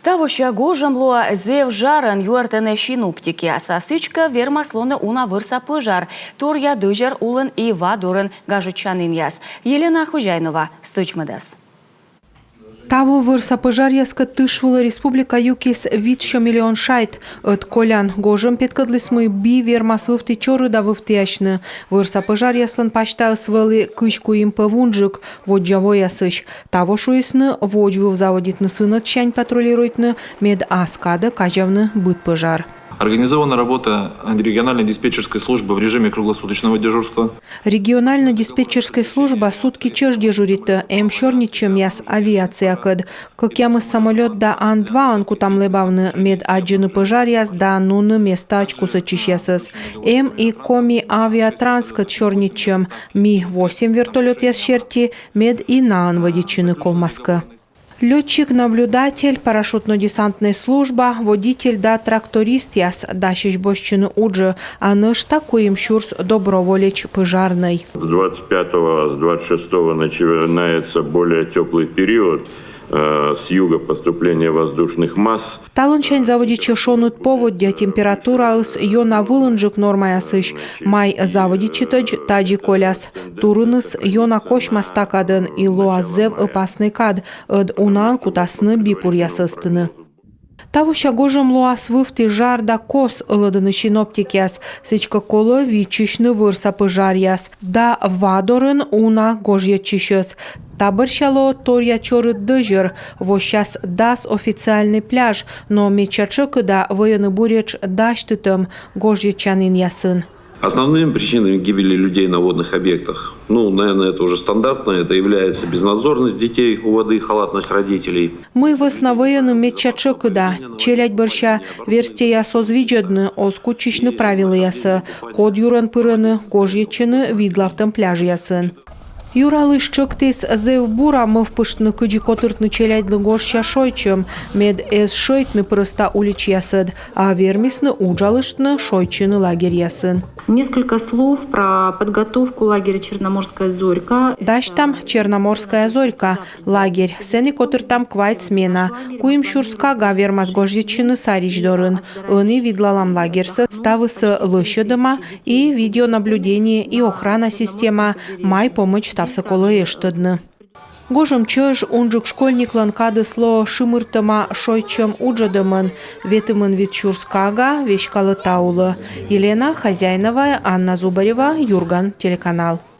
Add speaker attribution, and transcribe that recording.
Speaker 1: Тавоща гожамло зев жарын юартыны шинуптики, сасычка вермаслоны уна вырса пожар. Торья дыжар улын и вадорын гажычанын яс. Елена Хужайнова, стычмыдас.
Speaker 2: Таво вырса пожар яска тышвыла республика юкис витшо миллион шайт. От колян гожам петкадлис мы би вермас вывты чоры да вывты яшны. Вырса пожар яслан пачта свели кычку им павунжик, воджаво ясыш. Таво шуисны воджвы заводитны сына чань патрулируйтны, мед аскада кажавны быт пожар.
Speaker 3: Организована работа региональной диспетчерской службы в режиме круглосуточного дежурства.
Speaker 2: Регионально-диспетчерская служба сутки чеш дежурит. Черничем яс авиация кад. Как ямы самолет да Ан-2 он кутам лебавны мед аджины пожар яс да нуны места очкуса чищясас. И коми авиатранскат черничем. Ми-8 вертолет яс щерти мед и наан водичины колмаска. Летчик-наблюдатель, парашютно-десантная служба, водитель да тракторист яс дащищ бощины уджи, а наш такой им шурс доброволеч пожарный.
Speaker 4: С 25-го, с 26-го начинается более теплый период. С юга поступление воздушных масс.
Speaker 2: Талончань заводичи шонут поводья температура с йона вылынжик норма ясыш. Май заводичи таджи коляс. Турыныс йона кошмас такадын и луаззев опасный кад. Од унан кутасны бипур ясыстыны. Тавоща гожам луас вывты жар да кос ылыдыны шиноптикяс. Сычка коло вичишны вырса пожар яс. Да вадорын уна гожья чищес. Табырщало торья чоры дыжер. Во щас дас официальный пляж. Но мечачык да военный буреч даштытым гожья чанын ясын.
Speaker 5: Основными причинами гибели людей на водных объектах, наверное, это уже стандартно, это является безнадзорность детей у воды, халатность родителей.
Speaker 2: Мы в основном мечачык да челядь борща верстия созвиджедны, оскучичны правила ясы, код юран пырыны, гожьячыны видлавтым пляж ясын. Юралыш чыктыс зевбура мы впышны кыджи котыртны челядьлы гошча шойчым, мед эс шойтны просто улич ясыд, а вермисны уджалыштны шойчыны лагерь ясын.
Speaker 6: Несколько слов про подготовку лагеря «Черноморская зорька».
Speaker 2: Даш там «Черноморская зорька», лагерь, сени котыр там квайт смена, куим шурска гавермаз гожьячыны сарич дорын, ыны видлалам лагерсы, ставысы лыщыдыма и видеонаблюдение и охрана система, май помощь ставсы колы эштыдны. Гожам чöж унжык школьниклан кадысло шымыртыма шойчым уджадымын, ветымын вид чурскага вещкалы таулы. Елена Хозяйнова, Анна Зубарева, Юрган, телеканал.